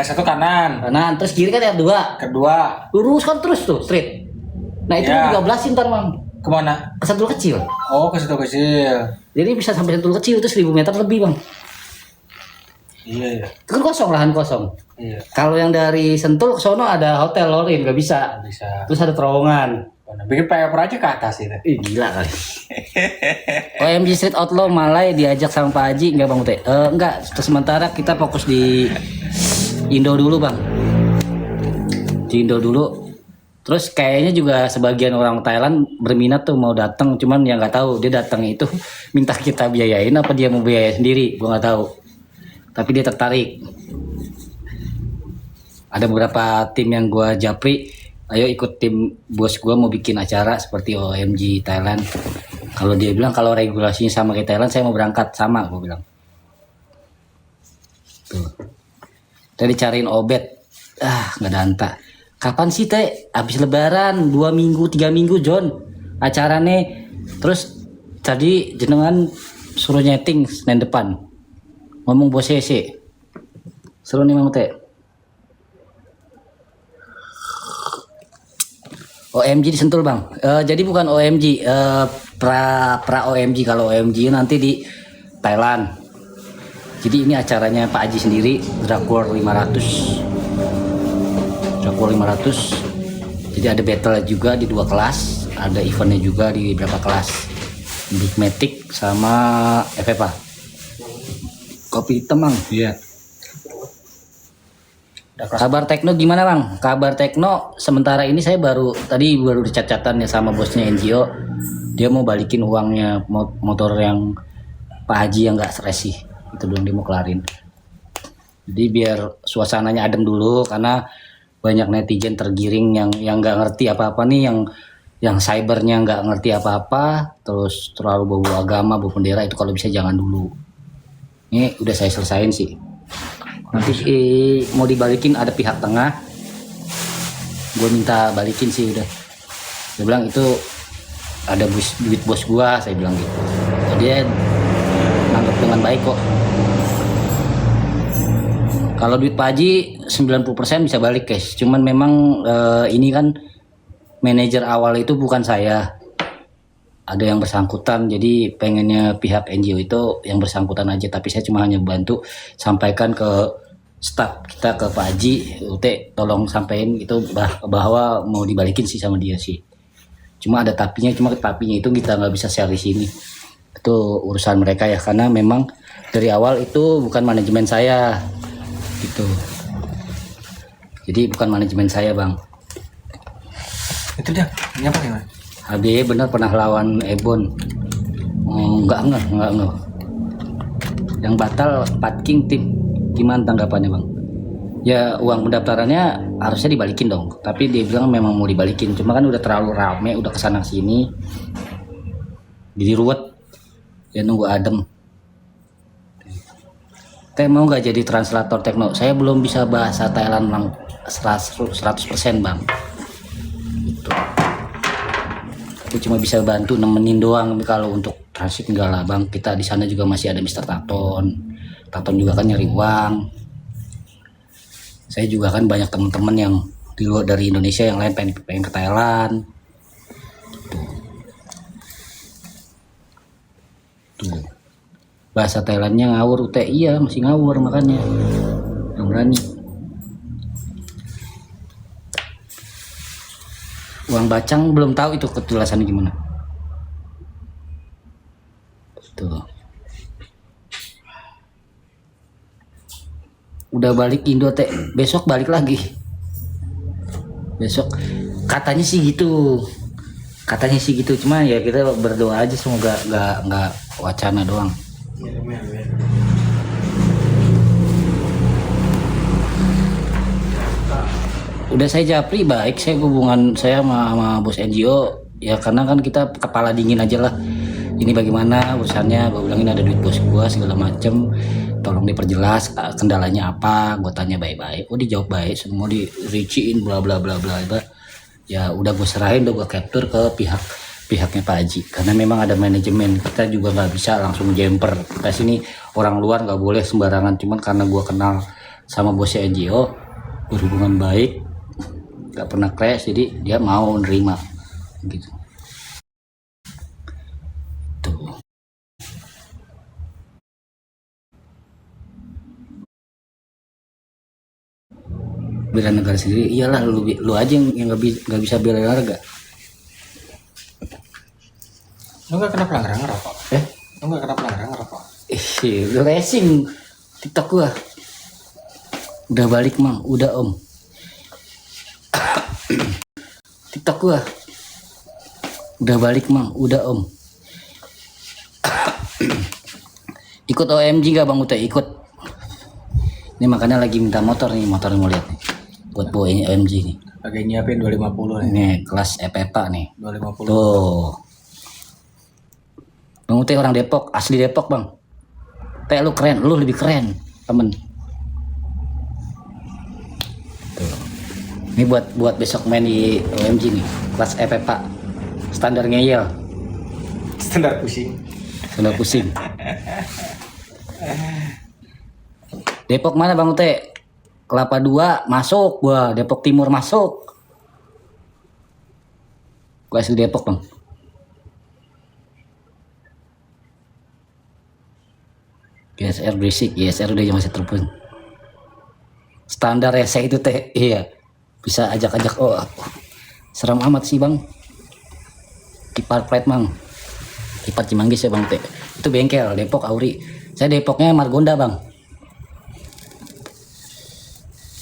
Satu kanan. Kanan, terus kiri kan R2. Kedua. Lurus kan terus tuh, straight. Nah itu Ya. 13 ntar Bang. Kemana? Ke Sentul kecil. Oh, ke situ kecil. Jadi bisa sampai Sentul kecil itu 1000 meter lebih Bang. Iya, iya. Itu kan kosong, lahan kosong. Iya. Kalau yang dari Sentul ke sono ada hotel Lorin, nggak bisa. Bisa. Terus ada terowongan. Bikin flyover aja ke atas itu. Ih gila kali. OMG Street Outlaw Malai diajak sama Pak Haji nggak Bang Ute? Enggak, sementara kita fokus di Indo dulu Bang. Di Indo dulu. Terus kayaknya juga sebagian orang Thailand berminat tuh mau datang, cuman ya nggak tahu dia datang itu minta kita biayain apa dia mau biaya sendiri, gua nggak tahu. Tapi dia tertarik. Ada beberapa tim yang gua japri, ayo ikut tim bos gua mau bikin acara seperti OMG Thailand. Kalau dia bilang kalau regulasinya sama kayak Thailand, saya mau berangkat sama, gua bilang. Tuh. Tadi cariin obet, nggak ada anta. Kapan sih teh? Habis lebaran 2 minggu 3 minggu John acaranya. Terus tadi jenengan suruh nyeting Senin depan. Ngomong bos CC. Seru nih Mang Teh. OMG disentul Bang. Jadi bukan OMG, pra OMG. Kalau OMG nanti di Thailand. Jadi ini acaranya Pak Haji sendiri, Drakor 500. Drakor 500. Jadi ada battle juga di 2 kelas, ada eventnya juga di beberapa kelas. Big Matic sama FFA. Kopi hitam Bang. Iya. Kabar Tekno gimana Bang? Kabar Tekno sementara ini saya baru dicat-catan ya sama bosnya NGO. Dia mau balikin uangnya motor yang Pak Haji yang nggak stres sih. Itu dong dia mau kelarin. Jadi biar suasananya adem dulu karena banyak netizen tergiring yang nggak ngerti apa-apa nih, yang cybernya nggak ngerti apa-apa, terus terlalu bawa agama, bawa bendera, itu kalau bisa jangan dulu. Ini udah saya selesain sih. Nanti mau dibalikin ada pihak tengah, gue minta balikin sih udah. Dia bilang itu ada duit bos gua, saya bilang gitu. Dia nanggap dengan baik kok. Kalau duit Pak Haji 90% bisa balik guys. Cuman memang ini kan manajer awal itu bukan saya. Ada yang bersangkutan, jadi pengennya pihak NGO itu yang bersangkutan aja. Tapi saya cuma hanya bantu sampaikan ke staf kita, ke Pak Haji, Ute tolong sampein itu bahwa mau dibalikin sih sama dia sih. Cuma ada tapinya itu kita nggak bisa share di sini. Itu urusan mereka ya, karena memang dari awal itu bukan manajemen saya. Gitu. Jadi bukan manajemen saya Bang. Itu dia. Nyapa gimana? HB benar pernah lawan Ebon. Enggak. Yang batal 4 King tim. Gimana tanggapannya Bang? Ya uang pendaftarannya harusnya dibalikin dong. Tapi dia bilang memang mau dibalikin. Cuma kan udah terlalu rame, udah kesana sini. Jadi ruwet. Ya nunggu adem. Teh mau nggak jadi translator Tekno? Saya belum bisa bahasa Thailand Bang 100% Bang. Gitu. Aku cuma bisa bantu nemenin doang. Kalau untuk transit enggak lah Bang. Kita di sana juga masih ada Mr. Taton. Taton juga kan nyari uang. Saya juga kan banyak teman-teman yang di luar dari Indonesia yang lain pengen ke Thailand. Tuh. Bahasa Thailandnya ngawur Ute, iya masih ngawur makanya yang berani. Uang bacang belum tahu itu kejelasannya gimana. Tuh. Udah balik Indo Teh, besok balik lagi. Besok katanya sih gitu. Cuma ya kita berdoa aja semoga nggak wacana doang. Udah saya japri baik, saya hubungan saya sama bos NGO ya, karena kan kita kepala dingin aja lah. Ini bagaimana urusannya, gue bilangin ada duit bos gua segala macem, tolong diperjelas kendalanya apa. Gue tanya baik-baik, oh dijawab baik, semua diriciin bla bla bla bla. Ya udah gue serahin, udah gue capture ke pihaknya Pak Haji, karena memang ada manajemen. Kita juga nggak bisa langsung jumper. Kita sini orang luar nggak boleh sembarangan. Cuman karena gue kenal sama bosnya NGO, berhubungan baik, nggak pernah crash, jadi dia mau nerima gitu. Tuh. Bela negara sendiri, iyalah lu aja yang nggak bisa bela negara. Lu nggak kena pelanggaran ngerokok? Lu nggak kena pelanggaran ngerokok? Lu racing TikTok gua. Udah balik mang, udah om. TikTok gua. Udah balik mang, udah om. Ikut OMG gak bang Ute? Ikut. Ini makanya lagi minta motor nih, motor mau lihat nih. Buat bawa ini OMG nih. Lagi nyiapin 250 nih. Nih kelas EPEPA nih. 250. Tuh. Bang Ute orang Depok, asli Depok bang. Teh lu keren, lu lebih keren temen. Tuh. Ini buat besok main di OMG nih, kelas EPEPA. Standar ngeyel. Standar pusing. Standar pusing. Depok mana bang Ute? Kelapa 2 masuk, gua Depok Timur masuk. Gua asli Depok bang. GSR berisik, GSR udah masih telepon. Standar rese itu teh, iya. Bisa ajak-ajak, oh seram amat sih bang. Kipar plate mang. Kipar Cimanggis ya bang teh. Itu bengkel Depok Auri. Saya Depoknya Margonda bang.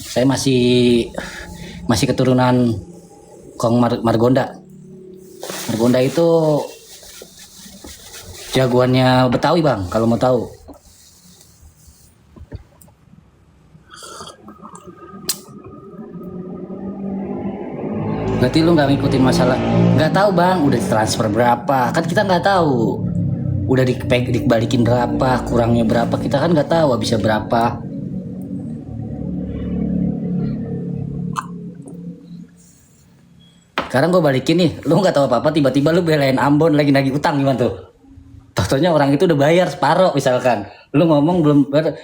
Saya masih keturunan Kong Margonda. Margonda itu jagoannya Betawi bang, kalau mau tahu. Berarti lu nggak ngikutin masalah? Nggak tahu bang, udah transfer berapa? Kan kita nggak tahu. Udah dibalikin berapa, kurangnya berapa? Kita kan nggak tahu habisnya berapa. Sekarang gue balikin nih, lu nggak tahu apa-apa, tiba-tiba lu belain Ambon lagi nagih utang gimana tuh? Totonya orang itu udah bayar separoh misalkan, lu ngomong belum bayar,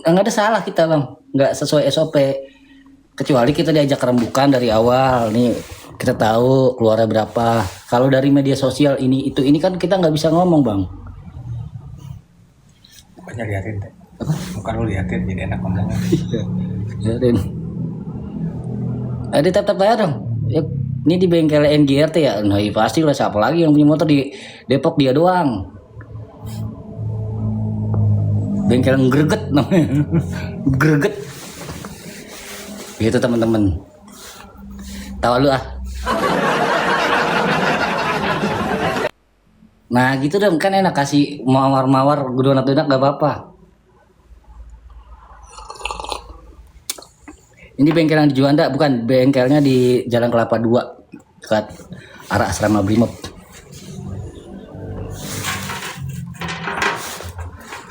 nggak ada salah kita bang, nggak sesuai SOP. Kecuali kita diajak rembukan dari awal nih, kita tahu keluarnya berapa. Kalau dari media sosial ini kan kita nggak bisa ngomong bang. Bukannya liatin teh. Bukan lu liatin, jadi enak ngomongnya. Liatin. Ada tetap bayar dong. Ya, ini di bengkel NGRT ya. Nah ya pasti lah, siapa lagi yang punya motor di Depok, dia doang. Bengkel greget namanya. Greget. Gitu teman-teman. Tahu lu ah. Nah gitu dong, kan enak kasih mawar-mawar gudonak-gudonak gak apa-apa. Ini bengkel yang di Juanda, bukan, bengkelnya di Jalan Kelapa 2 dekat arah asrama Brimob.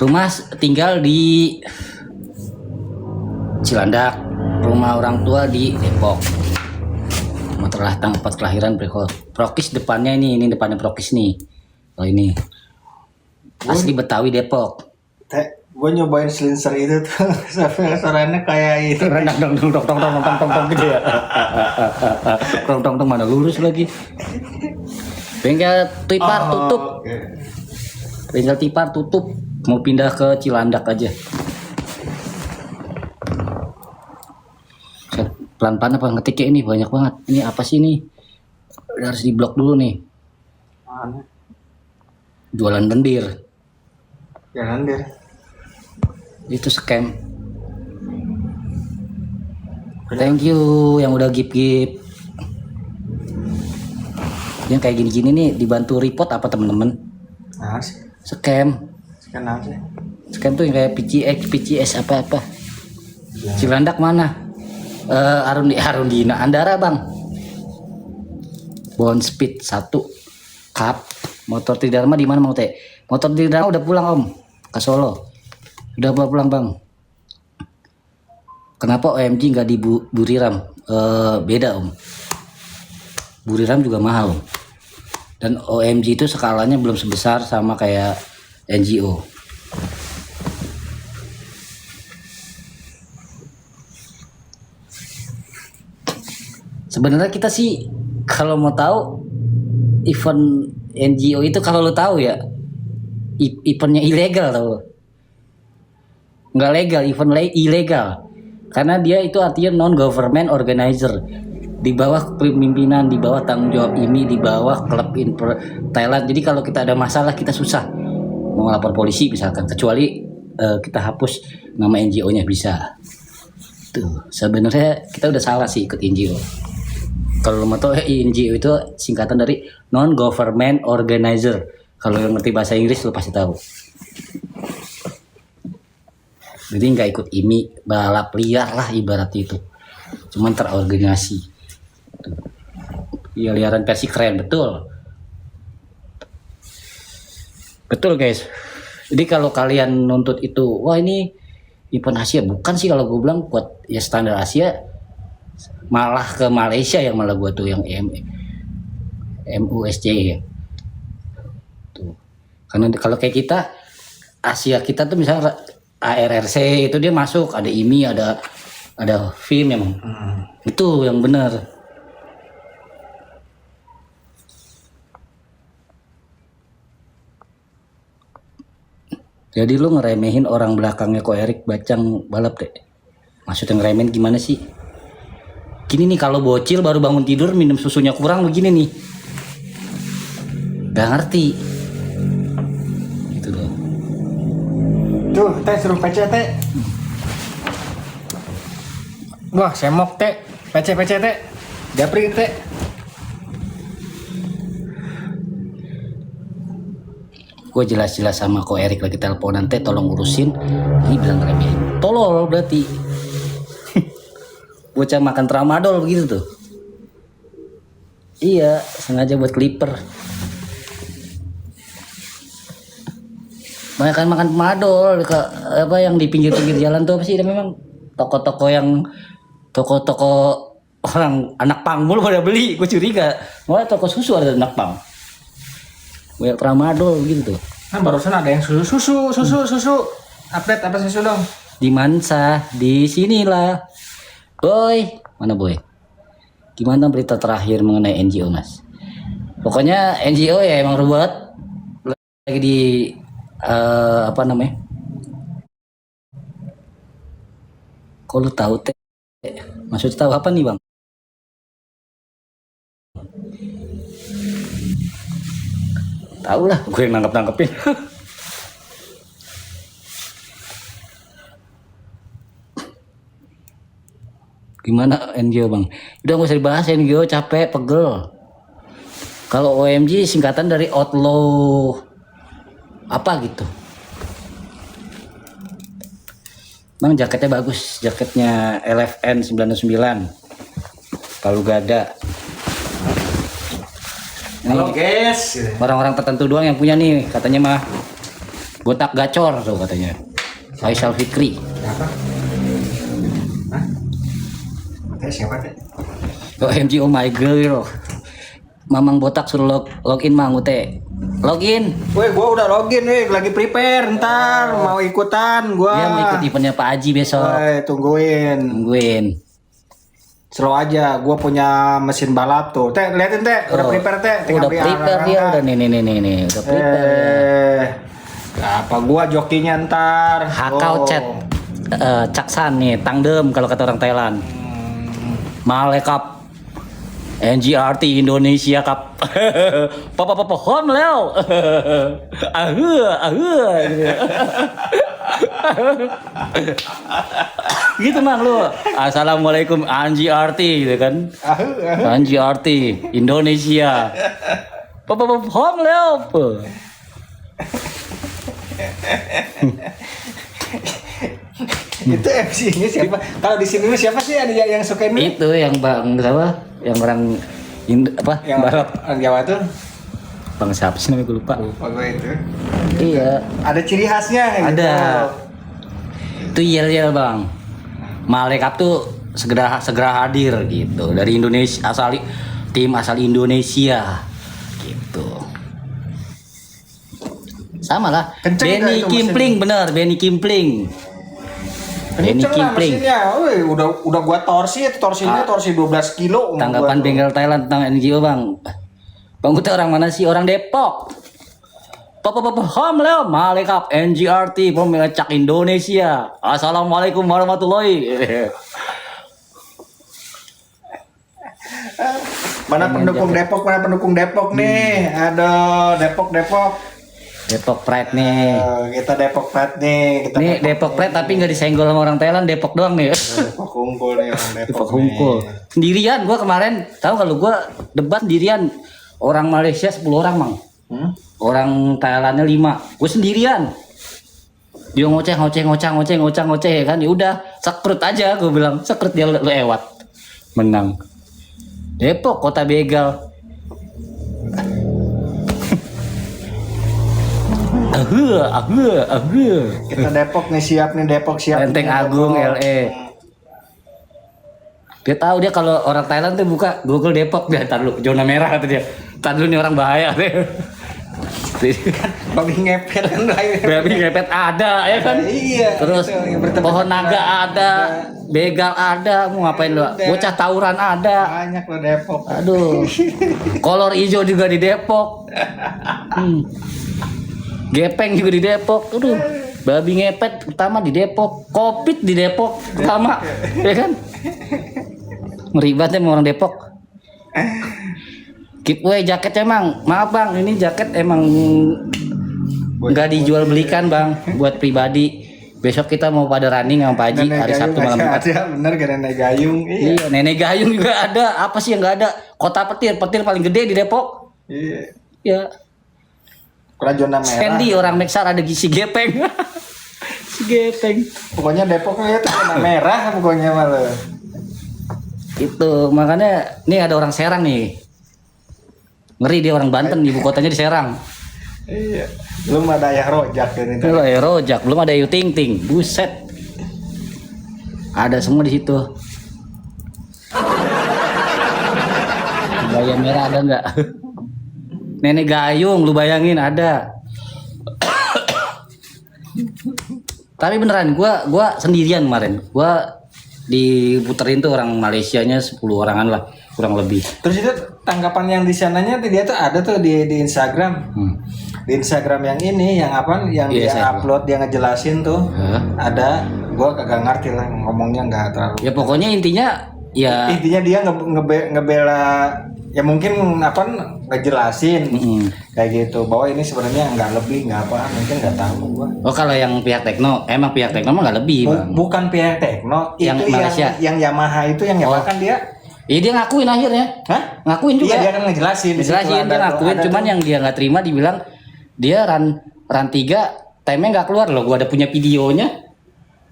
Rumah tinggal di Cilandak, rumah orang tua di Depok. Materlah tempat kelahiran Prokis depannya ini depannya Prokis nih. Oh ini asli Betawi Depok. Teh, gue nyobain silencer itu tuh, sampai suaranya kayak itu. Renak dong gitu ya. Tong mana lurus lagi. Bengkel Tipar tutup. Okay. Bengkel Tipar tutup. Mau pindah ke Cilandak aja. Pelan-pelan apa ngetiknya ini banyak banget. Ini apa sih nih? Harus diblok dulu nih. Mana? Jualan lendir. Ya lendir. Itu scam. Thank you yang udah gip. Yang kayak gini-gini nih dibantu report apa temen-temen? Nah sih. Scam. Scam apa sih? Scam tuh yang kayak PCS apa-apa. Ya. Cilandak mana? Arundina Andara bang. Bond Speed 1 Cup. Motor Tridharma di mana mau teh? Motor Tridharma udah pulang om ke Solo. Udah pulang bang. Kenapa OMG nggak di Buriram? Beda om. Buriram juga mahal om. Dan OMG itu skalanya belum sebesar sama kayak NGO. Sebenarnya kita sih kalau mau tahu event NGO itu kalau lo tahu ya eventnya ilegal tau. Nggak legal, event ilegal. Karena dia itu artinya non government organizer. Di bawah pemimpinan, di bawah tanggung jawab ini, di bawah klub in Thailand. Jadi kalau kita ada masalah kita susah mau lapor polisi misalkan, kecuali kita hapus nama NGO-nya bisa. Tuh, sebenarnya kita udah salah sih ikut NGO. Kalau lo mau tahu NGO itu singkatan dari non government organizer. Kalau yang ngerti bahasa Inggris lo pasti tahu. Jadi nggak ikut IMI, balap liar lah ibaratnya itu. Cuman terorganisasi. Iya, liaran versi keren, betul. Betul guys. Jadi kalau kalian nuntut itu, wah ini event Asia, bukan sih kalau gue bilang buat ya standar Asia, malah ke Malaysia yang malah gue tuh yang MUSJ ya. Tuh. Karena kalau kayak kita Asia kita tuh misalnya ARRC itu dia masuk, ada IMI, ada film emang. Itu yang benar. Jadi lu ngeremehin orang belakangnya Ko Erik Bacang balap deh. Maksudnya ngeremehin gimana sih? Gini nih, kalau bocil baru bangun tidur minum susunya kurang begini nih. Gak ngerti. Gitu loh. Tuh, teh suruh PC teh. Wah, semok teh. PC teh. Japri teh. Gue jelas-jelas sama Ko Erik lagi teleponan, teh tolong urusin. Ini bilang remehin. Tolol berarti. Bocah makan tramadol begitu tuh. Iya, sengaja buat clipper. Banyak kan makan tramadol apa yang di pinggir-pinggir jalan tuh apa sih? Memang toko-toko orang anak pang mulu pada beli. Gue curiga. Malah toko susu ada anak pang. Banyak tramadol gitu tuh. Kan barusan ada yang susu. Update apa susu dong? Di Mansa, di sinilah. Boy, mana boy? Gimana berita terakhir mengenai NGO mas? Pokoknya NGO ya emang ruwet. Lagi di apa namanya? Kok lu tahu teh? Maksudnya tahu apa nih bang? Tahu lah, gue yang nangkepin. Gimana NGO bang? Udah gak usah dibahas NGO, capek, pegel. Kalau OMG singkatan dari outlaw apa gitu. Bang jaketnya bagus, jaketnya LFN 99 Palu Gada. Halo guys. Orang-orang tertentu doang yang punya nih, katanya mah botak gacor tuh katanya. Faisal Fikri. Siapa? Hah? Teh siapa teh? OMG, oh my girl. Mamang botak suruh login mang teh. Login. Woi, gua udah login lagi prepare, ntar mau ikutan gua. Dia mau ikut eventnya Pak Haji besok. Woi, tungguin. Slow aja, gua punya mesin balap tuh. Teh, liatin teh, udah prepare teh. Udah prepare dia, udah nih, udah prepare. Apa gua jokinya ntar? Hakau chat. Caksan nih, tangdem kalau kata orang Thailand. Malekap. NGRT Indonesia Cup. Papa hon leo. Gitu mang lu. Assalamualaikum NGRT gitu kan. NGRT Indonesia. Papa hon leo. Itu MC-nya siapa? Kalau di sini siapa sih ada yang suka ini? Itu yang bang apa? Yang orang Yang Barat. Orang Jawa tuh. Bang siapa sih namanya gue lupa. Lupa gue itu. Iya. Ada ciri khasnya gitu. Ada. Itu yel bang. Malekap tuh segera hadir gitu dari Indonesia tim asal Indonesia gitu. Sama lah. Kenceng Benny itu Kimpling mesin. bener, Benny Kimpling. Denny Kenceng lah Kipling. mesinnya. Wih, udah gua torsi, itu torsinya torsi 12 kilo. Tanggapan bengkel Thailand tentang NGO bang. Bang Kuta orang mana sih? Orang Depok. Ham Leo Malekap NGRT pemecak Indonesia. Assalamualaikum warahmatullahi. Mana pendukung Depok nih? Aduh, Depok. Depok Pride nih. Kita Depok Pride nih. Kita Nih Depok Pride tapi nggak disenggol sama orang Thailand, Depok doang nih. Depok Hungkul nih orang Depok. Depok Hungkul. Sendirian gua kemarin, tahu kalau gua debat sendirian. Orang Malaysia 10 orang, Mang. Orang Thailandnya 5. Gue sendirian. Dia ngoceh kan. Ya udah, sekrut aja gue bilang. Sekrut dia lu lewat. Menang. Depok kota begal. Kita Depok nih siap. Lenteng Agung LE. Dia tahu dia kalau orang Thailand tuh buka Google Depok dia tar lu zona merah kata dia. Tar dulu nih orang bahaya. Babi ngepet kan. Babi ngepet ada ya kan? Iya. Terus itu, pohon naga ada, begal ada, mau ngapain lu? Bocah tawuran ada. Banyak lo Depok. Aduh. Kolor hijau juga di Depok. Gepeng juga di Depok. Aduh. Babi ngepet pertama di Depok, Kopit di Depok pertama, ya kan? Ngeribatnya sama orang Depok. Keepway jaketnya emang, maaf bang, ini jaket emang nggak dijual belikan bang, buat pribadi. Besok kita mau pada running sama Pak Haji hari Sabtu malam Jumat. Ada, bener gak Nenek Gayung? Iya, Nenek Gayung juga ada. Apa sih yang nggak ada? Kota petir paling gede di Depok. Iya. Ya. Kurang zona merah. Sandy orang Mexar ada si Gepeng. Si Gepeng. Pokoknya Depoknya itu zona merah pokoknya malah. Itu makanya nih ada orang Serang nih. Ngeri dia orang Banten, ibu kotanya di Serang. Iya. Belum ada Ayah Rojak kan itu. Belum ada Rojak, belum ada Ayu Ting Ting. Buset. Ada semua di situ. Gaya merah ada nggak? Nenek Gayung, lu bayangin ada. Tapi beneran, gua sendirian kemarin. Gua diputerin tuh orang Malaysianya 10 orangan lah, kurang lebih. Terus itu tanggapan yang di sananya dia tuh ada tuh di Instagram. Di Instagram yang ini, yang apa? Yang Iya, dia saya upload, dia ngejelasin tuh. Ada, gua kagak ngerti lah ngomongnya nggak terlalu. Ya pokoknya intinya ya Intinya dia ngebela ya mungkin apa ngejelasin kayak gitu bahwa ini sebenarnya nggak lebih nggak apa mungkin nggak tahu gua. oh kalau yang pihak Tekno, emang pihak Tekno mah nggak lebih bang. Bukan pihak Tekno, Yang itu Malaysia. yang Yamaha itu yang nyawakan dia. Iya dia ngakuin akhirnya. Hah? Ngakuin juga. Iya dia kan ngejelasin. Di situ Ngejelasin dia ada ngakuin, cuman yang dia nggak terima dibilang dia run 3 time-nya nggak keluar loh. Gua ada punya videonya.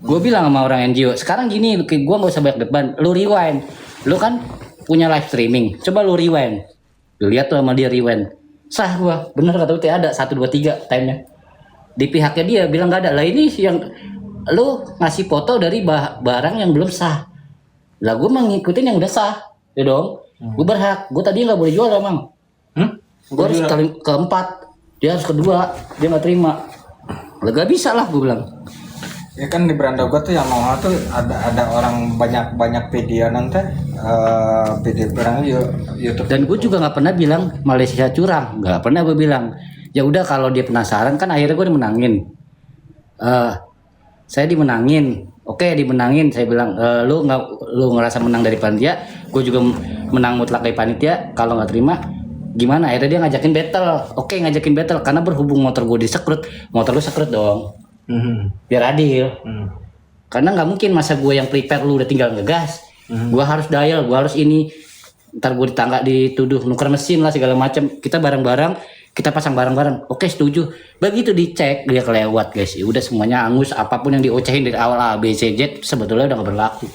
Gue bilang sama orang NGO, sekarang gini, gua nggak usah banyak depan, lu rewind. Lu kan punya live streaming, coba lu rewind. Lu lihat tuh sama dia rewind. Sah gua, bener kata UT ada 1 2 3 time-nya. Di pihaknya dia bilang nggak ada. Lah ini yang lu ngasih foto dari barang yang belum sah. Lah gue ngikutin yang udah sah, ya dong. Gue berhak. Gue tadi nggak boleh jual emang. Gue harus keempat, dia harus kedua, dia nggak terima. Lah gak bisa lah gue bilang. Ya kan di beranda gua tuh yang mau tuh ada orang banyak video nanti video orang YouTube. Dan gue juga nggak pernah bilang Malaysia curang, nggak pernah gue bilang. Ya udah kalau dia penasaran kan akhirnya gue dimenangin. Saya dimenangin, oke dimenangin. Saya bilang lu ngerasa menang dari panitia, gue juga menang mutlak dari panitia. Kalau nggak terima gimana? Akhirnya dia ngajakin battle. Oke ngajakin battle karena berhubung motor gue disekrut, motor lu sekrut dong. Biar adil. Karena nggak mungkin masa gue yang prepare lu udah tinggal ngegas. Gue harus dial, gue harus ini. Ntar gue dituduh nuker mesin lah segala macam. Kita bareng-bareng, kita pasang bareng-bareng. Oke setuju. Begitu dicek dia kelewat guys. Ya udah semuanya angus. Apapun yang diocehin dari awal A B C Z sebetulnya udah nggak berlaku.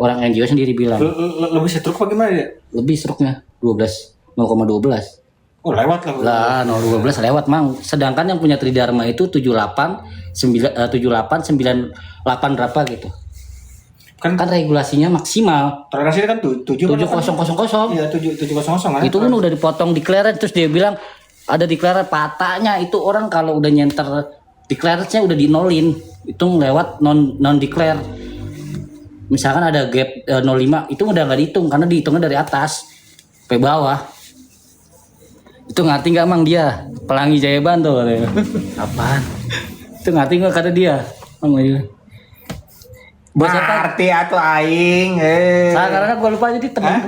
Orang NGO sendiri bilang. Lebih setruk apa gimana ya? Lebih struknya 0,12. Oh lewat lah. Lah 0,12 lewat mang. Sedangkan yang punya Tridharma itu 78 98 berapa gitu. Kan regulasinya maksimal. Toleransi kan 7000. Iya 700 kan. Itu kan udah dipotong declare terus dia bilang ada declare patahnya itu orang kalau udah nyenter declare-nya udah dinolin, hitung lewat non declare. Misalkan ada gap 0,5 itu udah nggak dihitung karena dihitungnya dari atas sampai bawah. Itu ngerti nggak Mang dia Pelangi Jayaban tuh katanya. Apaan? Itu ngerti nggak kata dia? Mang dia. Bos apa? Ngerti atau aing. Karena gue lupa jadi temen. Hah?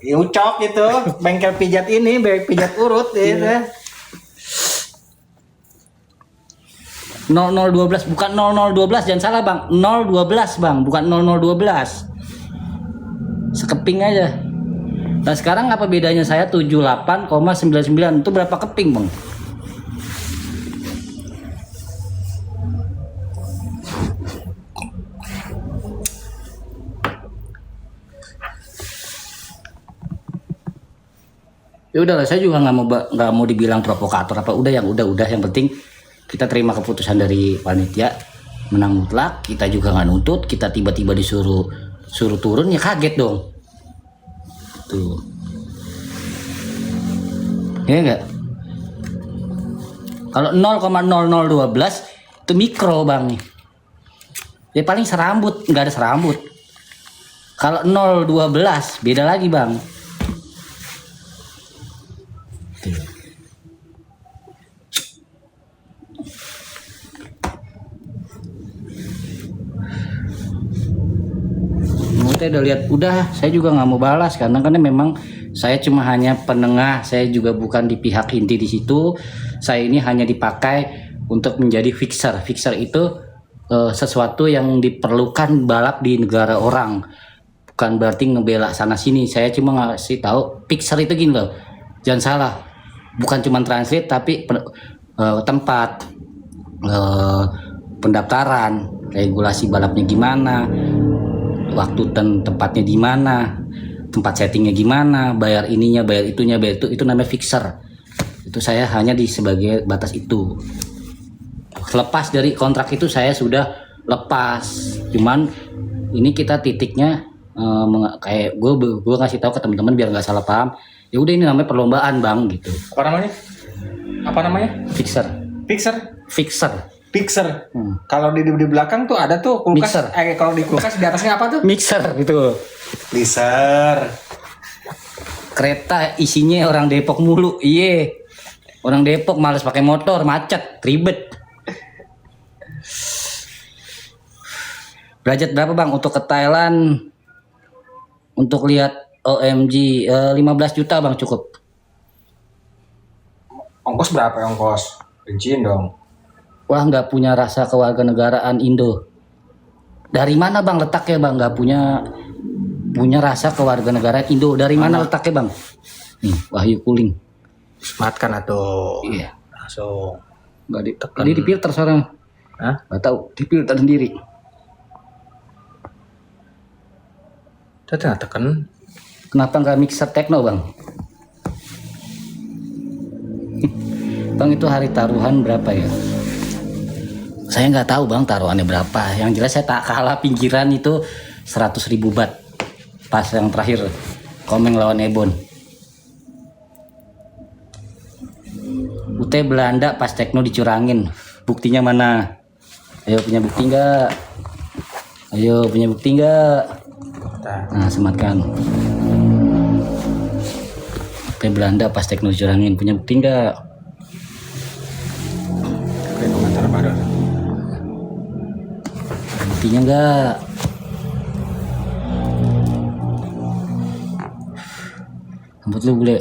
Ya, Ucok itu bengkel pijat ini, bengkel pijat urut gitu. 0012 bukan 0012, jangan salah Bang. 012 Bang, bukan 0012. Sekeping aja. Nah sekarang apa bedanya saya 78,99 itu berapa keping Bang? Ya udahlah, saya juga nggak mau dibilang provokator apa, udah yang udah yang penting kita terima keputusan dari panitia menang mutlak. Kita juga nggak nuntut, kita tiba-tiba suruh turun ya kaget dong tuh ya enggak. Kalau 0,0012 itu mikro Bang, ya paling serambut, nggak ada serambut. Kalau 0,12 beda lagi Bang. Saya udah lihat, udah saya juga nggak mau balas karena memang saya cuma hanya penengah, saya juga bukan di pihak inti di situ. Saya ini hanya dipakai untuk menjadi fixer. Fixer itu sesuatu yang diperlukan balap di negara orang, bukan berarti ngebela sana sini. Saya cuma ngasih tahu fixer itu gini loh, jangan salah, bukan cuma translate tapi tempat pendaftaran, regulasi balapnya gimana, waktu dan tempatnya di mana, tempat settingnya gimana, bayar ininya, bayar itunya, bayar itu namanya fixer. Itu saya hanya di sebagai batas itu. Lepas dari kontrak itu saya sudah lepas. Cuman ini kita titiknya kayak gue ngasih tahu ke teman-teman biar nggak salah paham. Ya udah ini namanya perlombaan Bang gitu. Apa namanya? Apa namanya? Fixer. Fixer. Fixer. Fixer. Kalau di belakang tuh ada tuh kulkas. Mixer. Kalau di kulkas di atasnya apa tuh? Mixer gitu. Mixer. Kereta isinya orang Depok mulu. Iye. Orang Depok males pakai motor, macet, ribet. Budget berapa Bang untuk ke Thailand? Untuk lihat OMG 15 juta Bang cukup. Ongkos berapa ongkos? Rinciin dong. Wah nggak punya rasa kewarganegaraan Indo. Dari mana Bang letaknya Bang? Nggak punya rasa kewarganegaraan Indo. Dari mana letaknya Bang? Nih Wahyu Kuling. Sematkan atau Iya. langsung. Nggak tadi di filter sekarang. Hah? Nggak tahu di filter sendiri. Tadi tekan. Kenapa nggak mixer techno Bang? Bang itu hari taruhan berapa ya? Saya nggak tahu Bang taruhannya berapa. Yang jelas saya tak kalah pinggiran itu 100.000 bat. Pas yang terakhir Komeng lawan Ebon. UT Belanda pas Tekno dicurangin. Buktinya mana? Ayo punya bukti nggak? Ayo punya bukti nggak? Nah sematkan. UT Belanda pas Tekno dicurangin, punya bukti nggak? Oke, komentar baru. Buktinya enggak. Rambut lu bule.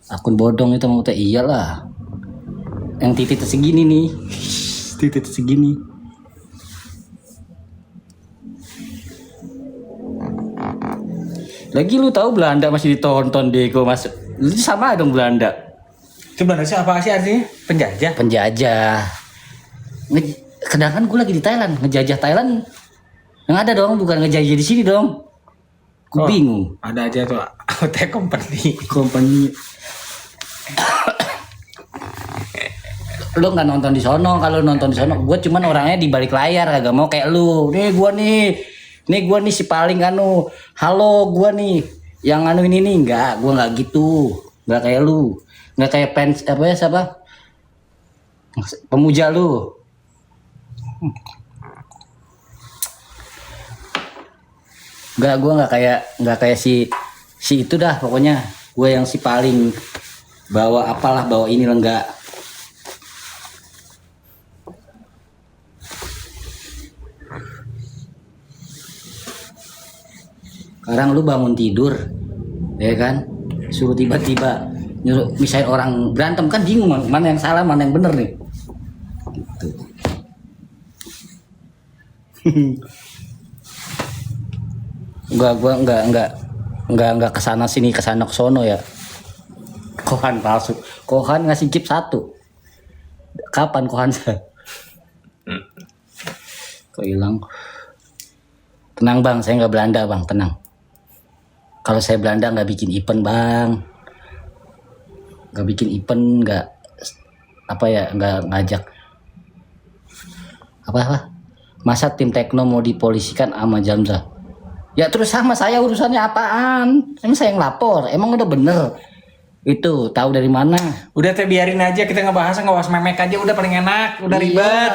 Akun bodong itu mau teh iyalah. Yang titik segini nih. Titik segini. Lagi lu tahu Belanda masih ditonton Deko masuk. Lu sama dong Belanda. Itu Belanda sih apa sih artinya? Penjajah. Penjajah. Sedangkan gue lagi di Thailand, ngejajah Thailand. Yang ada dong, bukan ngejajah di sini dong. Gue bingung. Ada aja tuh AOT company. Lu nggak nonton di sono, kalau nonton di sono, gue cuman orangnya di balik layar, gak mau kayak lu. Nih gue nih si paling halo gue nih, yang ini nih, gue nggak gitu, nggak kayak lu, nggak kayak fans apa ya siapa? Pemuja lu. Gue nggak kayak si itu dah pokoknya. Gue yang si paling bawa apalah, bawa ini enggak. Sekarang lu bangun tidur, ya kan? Suruh tiba-tiba nyuruh misalnya orang berantem, kan bingung mana yang salah mana yang bener nih. Gitu. Enggak kesana sini kesana kesono ya. Kohan palsu. Kohan ngasih chip 1. Kapan Kohan? Kok hilang? Tenang bang, saya nggak Belanda bang, tenang. Kalau saya Belanda nggak bikin event bang, nggak bikin event, nggak apa ya, nggak ngajak apa. Masa tim Tekno mau dipolisikan sama Jamza? Ya terus sama saya urusannya apaan? Emang saya yang lapor? Emang udah bener? Itu tahu dari mana? Udah teh biarin aja, kita ngebahasnya nggak usah memek aja, udah paling enak, udah Iya. ribet.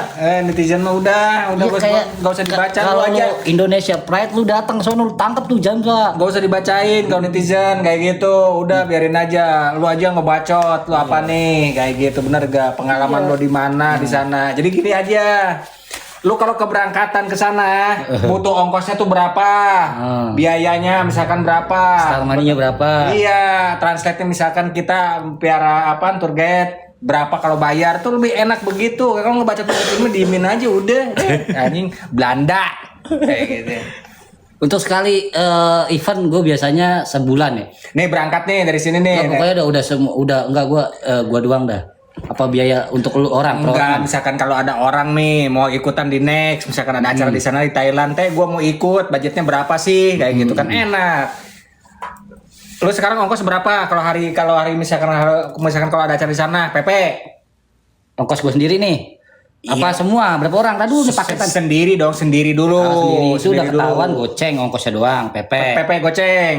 Netizen mah udah Iya, kayak nggak usah dibaca lu kalau aja. lu Indonesia Pride lu datang ke sono, lu tangkap tuh Jamza. Gak usah dibacain kalau netizen kayak gitu, udah biarin aja. Lu aja ngebacot, lu apa nih kayak gitu, bener gak? Pengalaman lu di mana di sana. Jadi gini aja. Lu kalau keberangkatan ke sana butuh ongkosnya tuh berapa? Biayanya misalkan berapa? Star money-nya berapa? Iya, translate-nya misalkan kita piara apa tour guide berapa kalau bayar tuh lebih enak begitu. Kalau ngebaca tuh ini diemin aja udah. Anjing Belanda kayak gitu. Untuk sekali event gue biasanya sebulan ya. Nih berangkat nih dari sini nih. Nggak, pokoknya udah enggak gua doang dah. Apa biaya untuk lu orang? Enggak, misalkan kalau ada orang nih mau ikutan di next, misalkan ada acara di sana di Thailand, gua mau ikut, budgetnya berapa sih? Kayak gitu kan enak. Lu sekarang ongkos berapa kalau hari misalkan kalau ada acara di sana, PP? Ongkos gue sendiri nih. Apa Iya. semua? Berapa orang? Tadi udah paketan. Sendiri dong, sendiri dulu. Sendiri. Itu udah Sendiri ketahuan dulu. goceng ongkosnya doang, PP. PP goceng.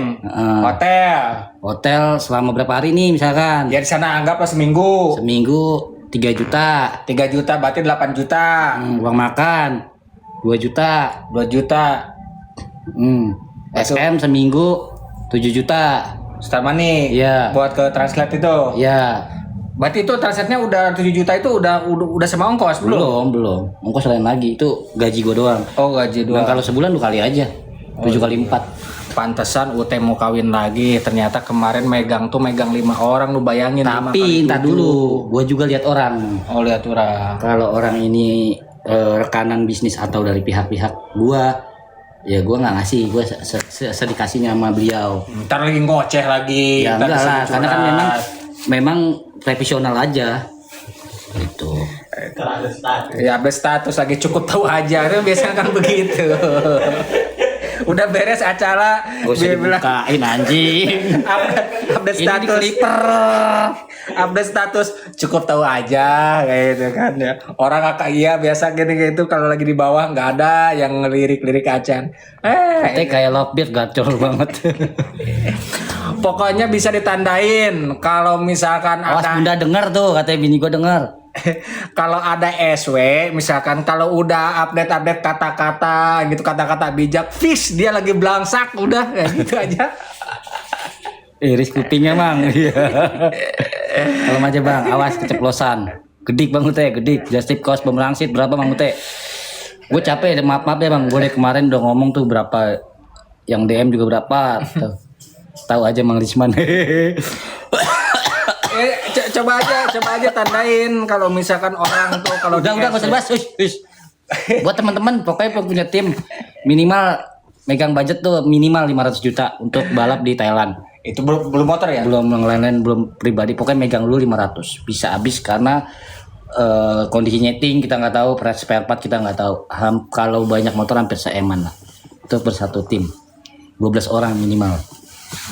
Hotel. Hotel selama berapa hari nih misalkan? Ya di sana anggaplah seminggu. Seminggu 3 juta. 3 juta berarti 8 juta. Uang makan 2 juta. 2 juta. SM seminggu 7 juta. Star money. Iya. Buat ke translate itu. Ya, Berarti itu translate-nya udah 7 juta itu udah sama ongkos belum? belum. Ongkos lain lagi. Itu gaji gue doang. Oh, gaji Dan doang. kalau sebulan 2 kali aja. 7 kali 4. Pantesan UT mau kawin lagi. Ternyata kemarin megang 5 orang, lu bayangin. 5 kali Tapi entar 7. dulu, gue juga lihat orang. Oh, lihat orang. Kalau orang ini rekanan bisnis atau dari pihak-pihak gua, ya gua nggak ngasih, gua sedikasihnya sama beliau. Ntar lagi ngoceh lagi. Ya ntar enggak lah, disebut karena kan curhat. memang profesional aja. Gitu. Ya update status lagi cukup tahu aja. Itu biasanya kan begitu. Udah beres acara, Gak usah dia bilang, dibukain anjing. update Ini di status. Clipper. Update status cukup tahu aja kayak gitu kan ya. Orang kakak iya biasa gitu kalau lagi di bawah nggak ada yang ngelirik-lirik acan. Katanya kayak Lockbeard gacor banget. Pokoknya bisa ditandain kalau misalkan Awas ada bunda denger tuh, katanya bini gua denger. kalau ada SW misalkan kalau udah update kata-kata gitu, kata-kata bijak, fix dia lagi belangsak, udah kayak gitu aja. Iris kupingnya bang. Iya. Kalau aja bang, awas keceplosan. Gedik bang Ute, gedik. Justip cost pemerangsit berapa bang Ute? Gue capek, maaf ya bang. Gue dari kemarin udah ngomong tuh berapa, yang DM juga berapa. Tahu aja Mang Risman. Coba aja tandain kalau misalkan orang tuh kalau Udah di gak usah SW. dibahas. Buat teman-teman, pokoknya punya tim minimal megang budget tuh minimal 500 juta untuk balap di Thailand. Itu belum motor ya? Belum yang lain-lain, belum pribadi, pokoknya megang dulu 500 bisa habis karena kondisi nyeting kita nggak tahu, spare part kita nggak tahu. Kalau banyak motor hampir seeman lah itu bersatu tim 12 orang minimal.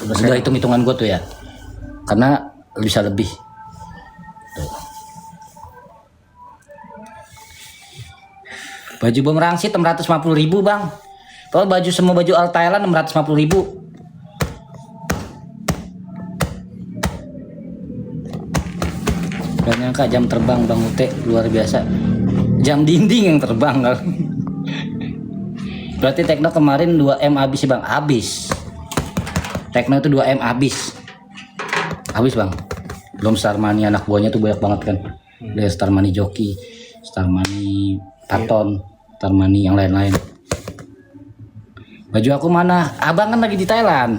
Udah hitung-hitungan gue tuh ya, karena bisa lebih tuh. Baju bumerang sih 650.000 bang. Kalau baju semua baju All Thailand 650.000. Dan yang nyangka jam terbang Bang Ute luar biasa. Jam dinding yang terbang kan. Berarti Tekno kemarin 2M habis sih Bang? Habis. Tekno itu 2M habis. Habis Bang. Belum Star Money anak buahnya tuh banyak banget kan. Dari Star Money Joki, Star Money Paton, Star Money yang lain-lain. Baju aku mana? Abang kan lagi di Thailand.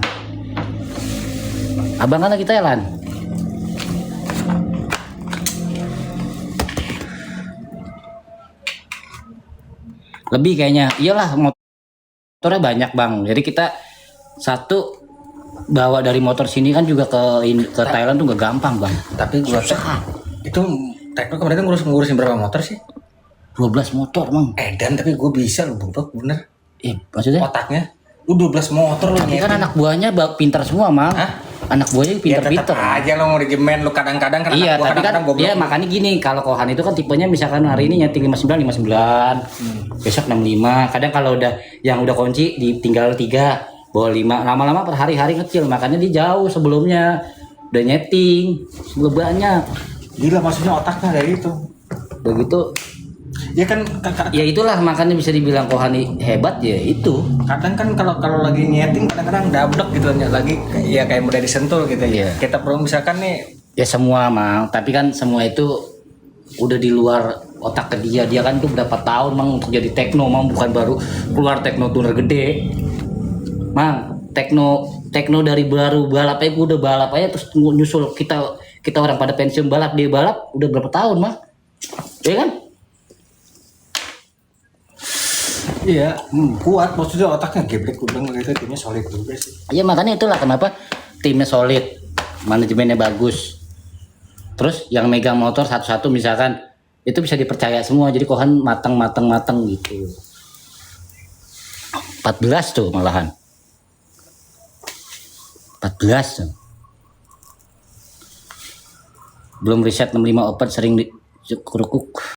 Abang kan lagi Thailand. Lebih kayaknya. Iyalah motornya banyak Bang. Jadi kita satu bawa dari motor sini kan juga ke Thailand tuh gak gampang Bang. Tapi gua itu Tekno kemarin kan ngurusin berapa motor sih? 12 motor Bang. Edan tapi gue bisa lu bubuk bener. Maksudnya? Otaknya lu 12 motor lu Tapi kan anak buahnya pintar semua Mang. Hah? Anak buahnya pintar-pintar. Ya aja lo mau dijemen lu kadang-kadang kan Iya, anak gua tapi kan kadang-kadang goblok. ya makanya gini, kalau Kohan itu kan tipenya misalkan hari ini nyeting 59, besok 65. Kadang kalau yang udah kunci ditinggal 3, bawa 5. Lama-lama per hari-hari kecil, makanya dia jauh sebelumnya. Udah nyeting, sebelum banyak. Gila maksudnya otaknya dari itu. Begitu. Ya kan Ya itulah makanya bisa dibilang Kohani hebat ya itu. kadang kan kalau lagi nyeting kadang-kadang dablek gitu lagi ya kayak mudah disentul gitu ya. Iya. Kita perlu misalkan nih Ya semua Mang, tapi kan semua itu udah di luar otak ke dia. Dia kan tuh berapa tahun Mang untuk jadi Tekno Mang, bukan baru keluar Tekno tuner gede. Mang, Tekno dari baru balap aja udah balap aja terus nyusul kita orang pada pensiun balap, dia balap udah berapa tahun Mang? Ya kan? iya kuat maksudnya otaknya geblek udah gitu timnya solid juga sih. Ya makanya itulah kenapa timnya solid, manajemennya bagus. Terus yang megang motor satu-satu misalkan itu bisa dipercaya semua. Jadi Kohan matang gitu. 14 tuh malahan. 14 tuh. Belum riset 65 open sering di kerukuk.